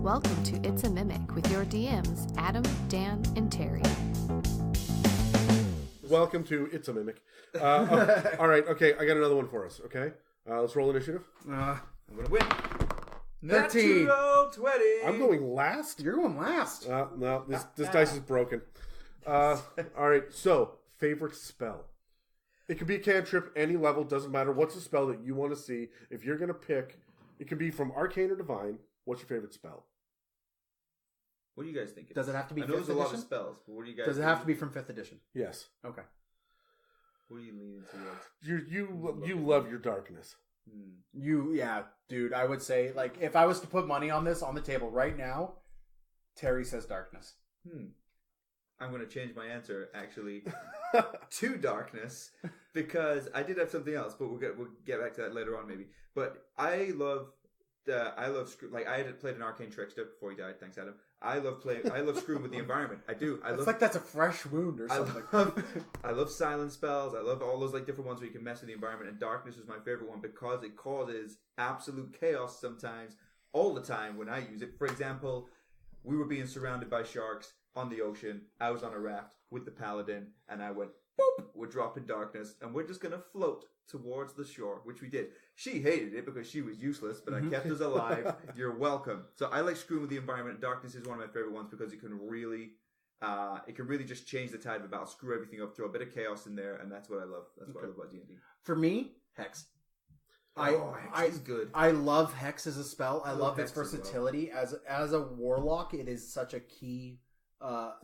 Welcome to It's a Mimic with your DMs, Adam, Dan, and Terry. Welcome to It's a Mimic. All right, okay, I got another one for us, okay? Let's roll initiative. I'm going to win. 13. Natural 20. I'm going last? You're going last. No, this dice is broken. All right, so, favorite spell. It could be a cantrip, any level, doesn't matter. What's a spell that you want to see? If you're going to pick, it can be from Arcane or Divine. What's your favorite spell? What do you guys think? Does it have to be 5th I know there's edition? a lot of spells, but what do you guys Does it think? have to be from 5th edition? Yes. Okay. What are you leaning towards? You love your darkness. Yeah, dude, I would say, like, if I was to put money on this on the table right now, Terry says darkness. I'm going to change my answer, actually, to darkness, because I did have something else, but we'll get back to that later on, maybe. But I love like, I had played an Arcane Trickster before he died, thanks Adam. I love screwing with the environment. I do. It's like that's a fresh wound or something. I love silent spells. I love all those like different ones where you can mess with the environment, and darkness is my favorite one because it causes absolute chaos sometimes, all the time when I use it. For example, we were being surrounded by sharks on the ocean. I was on a raft with the paladin, and I went, boop, we're dropping darkness, and we're just going to float towards the shore, which we did. She hated it because she was useless, but I kept us alive. You're welcome. So I like screwing with the environment. Darkness is one of my favorite ones because it can really just change the tide of a battle, screw everything up, throw a bit of chaos in there, and that's what I love. That's what I love about D&D. For me, Hex. Hex is good. I love Hex as a spell. I love its Hex as well. versatility. As a warlock, it is such a key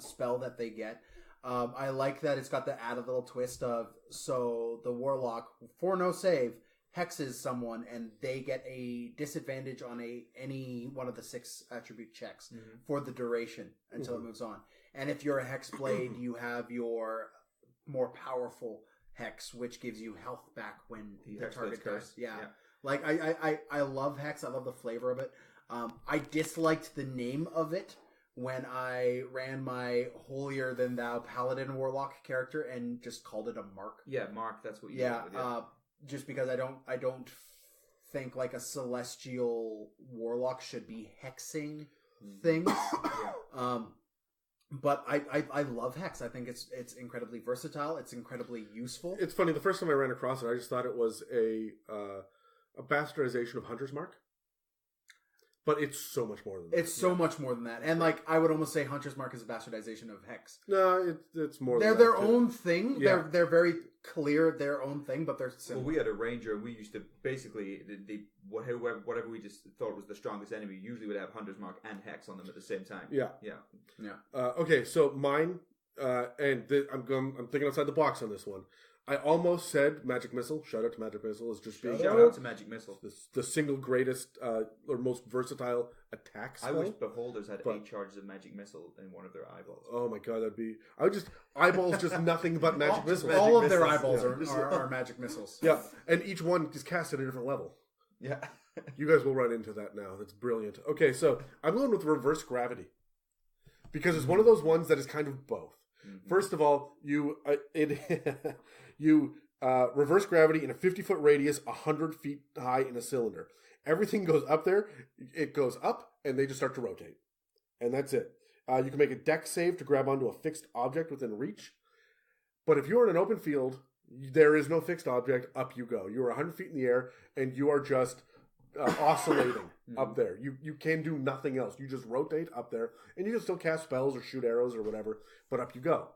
spell that they get. I like that it's got the added little twist of, so the warlock, for no save, hexes someone and they get a disadvantage on any one of the 6 attribute checks for the duration until it moves on. And if you're a hex blade, you have your more powerful hex, which gives you health back when the target dies. Yeah. Like I love Hex. I love the flavor of it. I disliked the name of it when I ran my holier than thou paladin warlock character and just called it a mark. Yeah, mark. That's what you. Yeah. Just because I don't think like a celestial warlock should be hexing things. But I love Hex. I think it's incredibly versatile. It's incredibly useful. It's funny. The first time I ran across it, I just thought it was a bastardization of Hunter's Mark. But it's so much more than that. It's so much more than that. And like I would almost say Hunter's Mark is a bastardization of Hex. No, it's more They're than their that, own thing. Yeah. They're very clear their own thing, but they're similar. Well, we had a ranger, and we used to basically whatever we just thought was the strongest enemy usually would have Hunter's Mark and Hex on them at the same time. Yeah. Yeah. Okay, so mine, I'm thinking outside the box on this one. I almost said Magic Missile. Shout out to Magic Missile. Is just being Shout out to Magic Missile. the single greatest or most versatile attack spell. I wish Beholders had 8 charges of Magic Missile in one of their eyeballs. Oh my god, eyeballs just nothing but Magic Missiles. All of their missiles, eyeballs are magic missiles. Yeah, and each one is cast at a different level. Yeah. You guys will run into that now. That's brilliant. Okay, so I'm going with Reverse Gravity. Because it's one of those ones that is kind of both. First of all, you reverse gravity in a 50-foot radius, 100 feet high in a cylinder. Everything goes up there, it goes up, and they just start to rotate. And that's it. You can make a dex save to grab onto a fixed object within reach. But if you're in an open field, there is no fixed object, up you go. You're 100 feet in the air, and you are just oscillating up there. You can do nothing else. You just rotate up there, and you can still cast spells or shoot arrows or whatever, but up you go.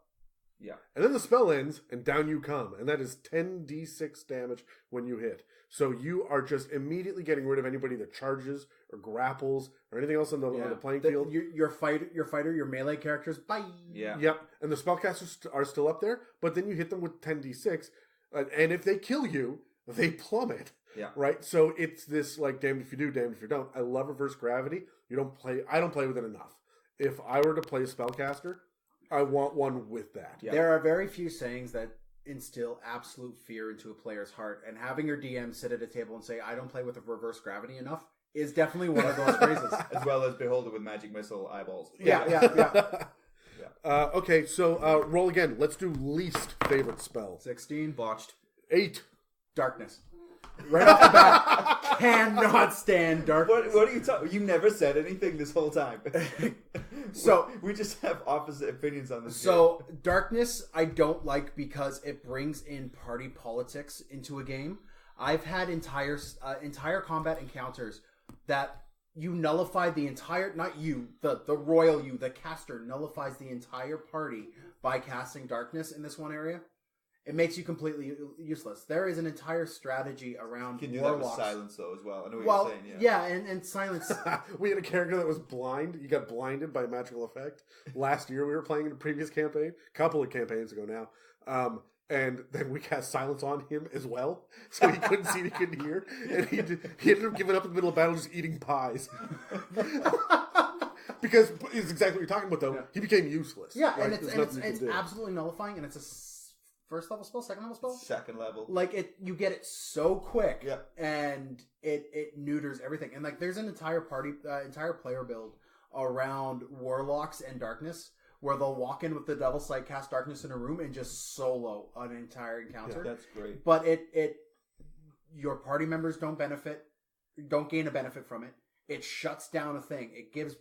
Yeah. And then the spell ends, and down you come. And that is 10d6 damage when you hit. So you are just immediately getting rid of anybody that charges or grapples or anything else on the playing field. Your fighter, your melee characters, bye. Yeah. Yep. And the spellcasters are still up there, but then you hit them with 10d6. And if they kill you, they plummet. Yeah. Right? So it's this, like, damned if you do, damned if you don't. I love Reverse Gravity. I don't play with it enough. If I were to play a spellcaster, I want one with that. Yeah. There are very few sayings that instill absolute fear into a player's heart, and having your DM sit at a table and say, I don't play with a reverse gravity enough, is definitely one of those phrases. As well as Beholder with Magic Missile eyeballs. Yeah. Okay, so roll again. Let's do least favorite spell. 16. Botched. 8. Darkness. Right off the bat, cannot stand darkness. What are you talking? You never said anything this whole time. So we just have opposite opinions on this. So darkness, I don't like because it brings in party politics into a game. I've had entire combat encounters that you nullify the entire, not you, the royal you, the caster nullifies the entire party by casting darkness in this one area. It makes you completely useless. There is an entire strategy around you can do warlocks. that with silence though as well. I know what you're saying. Yeah, and silence. We had a character that was blind. You got blinded by a magical effect. Last year we were playing in a previous campaign, a couple of campaigns ago now. And then we cast silence on him as well, so he couldn't see, he couldn't hear, and he ended up giving up in the middle of battle, just eating pies. Because it's exactly what you're talking about, though. Yeah. He became useless. Yeah, right? and it's absolutely nullifying, and it's a first level spell, second level spell, second level. Like you get it so quick, yeah, and it neuters everything. And like, there's an entire entire player build around warlocks and darkness, where they'll walk in with the Devil's Sight, cast darkness in a room, and just solo an entire encounter. Yeah, that's great. But your party members don't gain a benefit from it. It shuts down a thing. It gives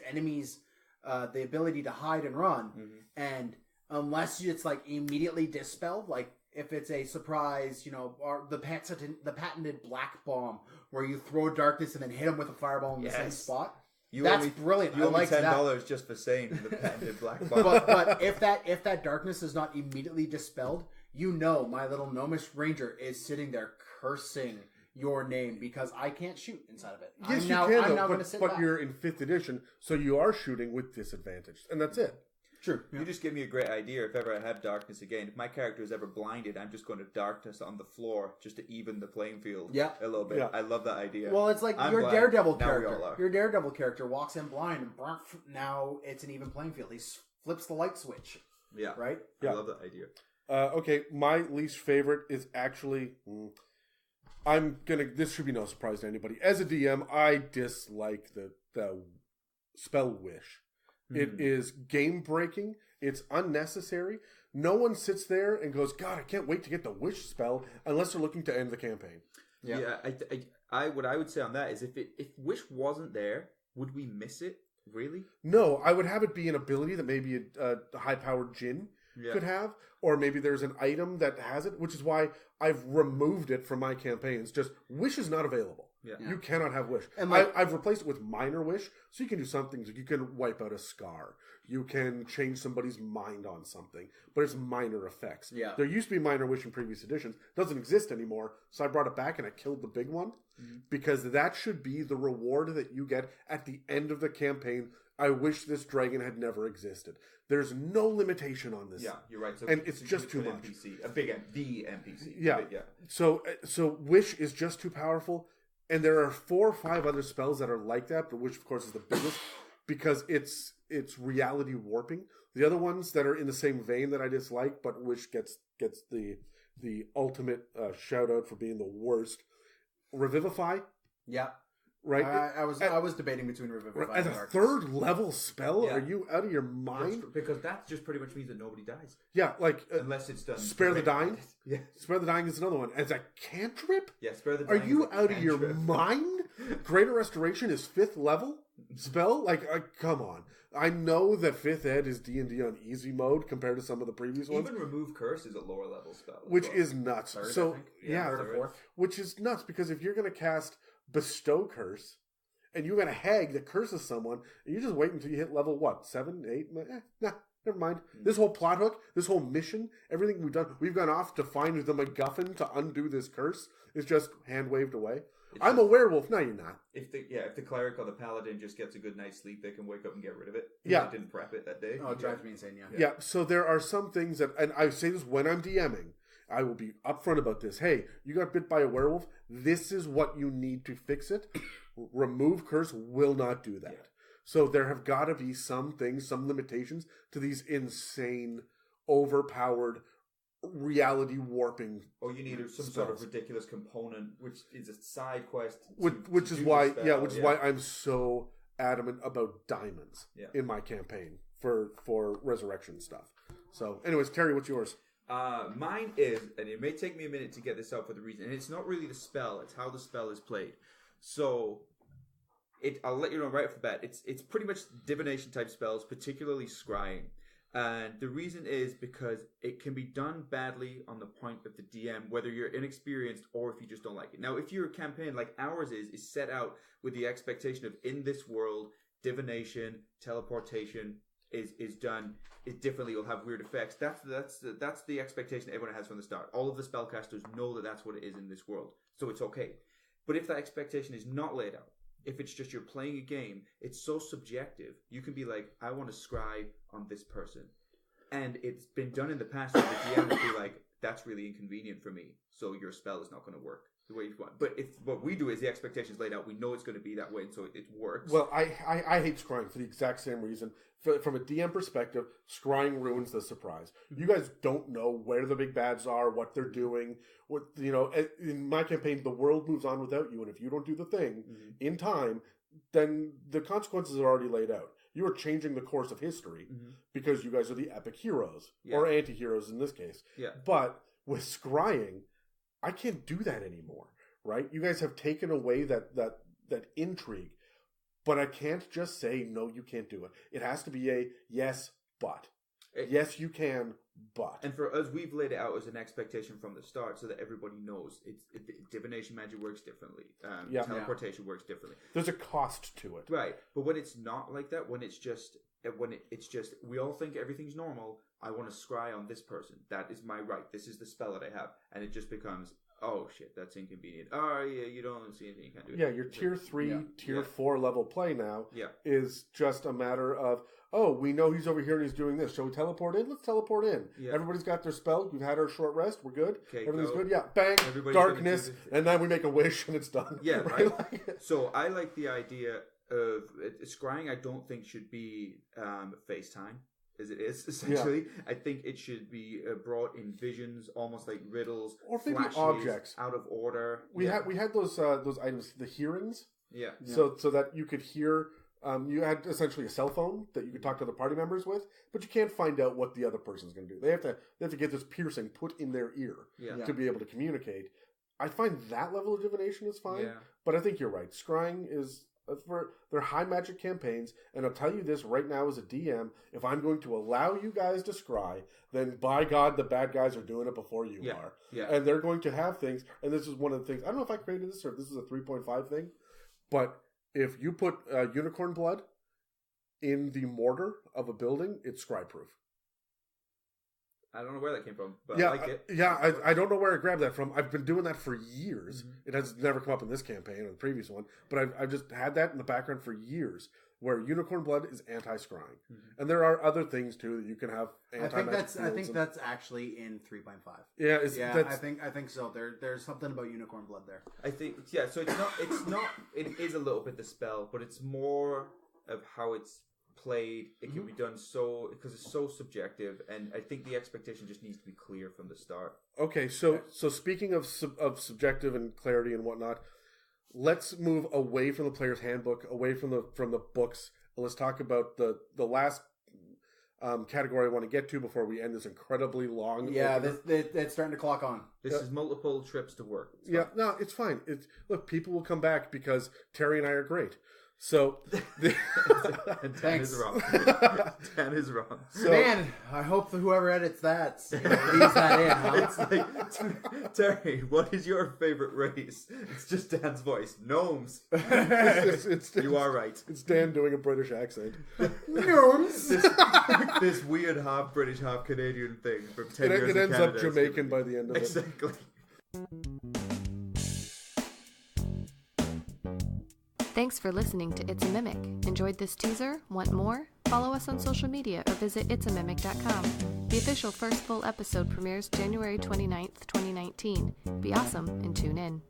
enemies the ability to hide and run, and unless it's like immediately dispelled, like if it's a surprise, or the patented black bomb, where you throw darkness and then hit them with a fireball in the same spot. That's brilliant. You I like $10 just for saying the patented black bomb. But if that darkness is not immediately dispelled, my little gnomish ranger is sitting there cursing your name because I can't shoot inside of it. Yes, I'm now going to sit back. But you're in 5th edition, so you are shooting with disadvantage, and that's it. True. Yeah. You just give me a great idea. If ever I have darkness again, if my character is ever blinded, I'm just going to darkness on the floor just to even the playing field a little bit. Yeah. I love that idea. Well, it's like your Daredevil character. Your Daredevil character walks in blind, and now it's an even playing field. He flips the light switch. Yeah. Right? I love that idea. Okay, my least favorite is actually... This should be no surprise to anybody. As a DM, I dislike the spell wish. It is game breaking. It's unnecessary. No one sits there and goes, God, I can't wait to get the wish spell unless they're looking to end the campaign. Yeah. What I would say on that is if wish wasn't there, would we miss it? Really? No, I would have it be an ability that maybe a high-powered djinn could have, or maybe there's an item that has it, which is why I've removed it from my campaigns. Just wish is not available. Yeah. You cannot have wish. And I've replaced it with minor wish, so you can do some things. You can wipe out a scar. You can change somebody's mind on something, but it's minor effects. Yeah. There used to be minor wish in previous editions. It doesn't exist anymore, so I brought it back and I killed the big one, because that should be the reward that you get at the end of the campaign. I wish this dragon had never existed. There's no limitation on this. Yeah, you're right. So and it's just too much. NPC, the NPC. Yeah. So wish is just too powerful. And there are 4 or 5 other spells that are like that, but which of course is the biggest because it's reality warping. The other ones that are in the same vein that I dislike, but which gets the ultimate shout out for being the worst. Revivify. Yeah. Right. I was debating between Revivify as and a Darkness. 3rd level spell. Yeah. Are you out of your mind? Because that just pretty much means that nobody dies. Yeah, like unless it's done. Spare the Dying. Yeah, Spare the Dying is another one. As a cantrip. Yeah, Spare the Dying. Are you out of your mind? Greater Restoration is 5th level spell. Like, come on. I know that 5th Ed is D&D on easy mode compared to some of the previous ones. Even Remove Curse is a lower level spell, which is nuts. 3rd, so yeah, 3rd or 4th. Which is nuts because if you're going to cast Bestow Curse. And you got a hag that curses someone, and you just wait until you hit level, 7, 8? Never mind. This whole plot hook, this whole mission, everything we've gone off to find the MacGuffin to undo this curse is just hand-waved away. I'm a werewolf. No, you're not. If the cleric or the paladin just gets a good night's sleep, they can wake up and get rid of it. Yeah. They didn't prep it that day. Oh, it drives me insane, Yeah, so there are some things that, and I say this when I'm DMing, I will be upfront about this. Hey, you got bit by a werewolf. This is what you need to fix it. Remove Curse will not do that. Yeah. So there have got to be some things, some limitations to these insane, overpowered, reality warping. Or you need some sort of ridiculous component, which is a side quest. Which is why I'm so adamant about diamonds in my campaign for resurrection stuff. So, anyways, Terry, what's yours? Mine is, and it may take me a minute to get this out for the reason, and it's not really the spell, it's how the spell is played. So, I'll let you know right off the bat, it's pretty much divination type spells, particularly scrying. And the reason is because it can be done badly on the point of the DM, whether you're inexperienced or if you just don't like it. Now, if your campaign, like ours is set out with the expectation of, in this world, divination, teleportation is done differently, will have weird effects. That's the expectation everyone has from the start. All of the spellcasters know that that's what it is in this world, so it's okay. But if that expectation is not laid out, if it's just you're playing a game, it's so subjective. You can be like, I want to scry on this person. And it's been done in the past where the DM will be like, that's really inconvenient for me, so your spell is not going to work the way you want. But if what we do is the expectation is laid out, we know it's going to be that way, and so it works. Well, I hate scrying for the exact same reason. From a DM perspective, scrying ruins the surprise. You guys don't know where the big bads are, what they're doing. What in my campaign, the world moves on without you, and if you don't do the thing in time, then the consequences are already laid out. You are changing the course of history because you guys are the epic heroes or anti-heroes in this case. Yeah. But with scrying, I can't do that anymore, right? You guys have taken away that intrigue. But I can't just say, no, you can't do it. It has to be a yes, but. Yes, you can, but. And for us, we've laid it out as an expectation from the start so that everybody knows divination magic works differently. Teleportation works differently. There's a cost to it. Right. But when it's not like that, when it's just, we all think everything's normal, I want to scry on this person. That is my right. This is the spell that I have. And it just becomes, oh shit, that's inconvenient. Oh yeah, you don't see anything, you can't do it. Yeah, your tier 3, tier 4 level play now is just a matter of, oh, we know he's over here and he's doing this. Shall we teleport in? Let's teleport in. Yeah. Everybody's got their spell. We've had our short rest. We're good. Okay, everything's good. Yeah, bang, darkness, and then we make a wish and it's done. Yeah, right. So I like the idea of scrying. I don't think should be FaceTime. As it is, essentially. Yeah. I think it should be brought in visions, almost like riddles, or maybe objects out of order. We had those items, the hearings. Yeah. So that you could hear. You had essentially a cell phone that you could talk to other party members with, but you can't find out what the other person's going to do. They have to get this piercing put in their ear to be able to communicate. I find that level of divination is fine, but I think you're right. Scrying is. They're high magic campaigns, and I'll tell you this right now as a DM, if I'm going to allow you guys to scry, then by God, the bad guys are doing it before you are. Yeah. And they're going to have things, and this is one of the things, I don't know if I created this or if this is a 3.5 thing, but if you put unicorn blood in the mortar of a building, it's scry proof. I don't know where that came from, but I like it. I don't know where I grabbed that from. I've been doing that for years. Mm-hmm. It has never come up in this campaign or the previous one, but I've just had that in the background for years, where unicorn blood is anti-scrying. Mm-hmm. And there are other things, too, that you can have anti-magic I think that's actually in 3.5. Yeah, I think so. There's something about unicorn blood there. I think, so it is a little bit the spell, but it's more of how it's played. It can be done because it's so subjective, and I think the expectation just needs to be clear from the start. Okay, so speaking of subjective and clarity and whatnot, let's move away from the player's handbook, away from the books, and let's talk about the last category I want to get to before we end this incredibly long. Yeah, it's starting to clock on. This is multiple trips to work. No, it's fine. Look, people will come back because Terry and I are great. So, and Dan is wrong. Dan is wrong. So, man, I hope that whoever edits that leaves that in. Huh? It's like, Terry, what is your favorite race? It's just Dan's voice. Gnomes. You are right. It's Dan doing a British accent. Gnomes. This weird half British, half Canadian thing from 10 years It ends Canada. up Jamaican by the end of it. Exactly. Thanks for listening to It's a Mimic. Enjoyed this teaser? Want more? Follow us on social media or visit itsamimic.com. The official first full episode premieres January 29th, 2019. Be awesome and tune in.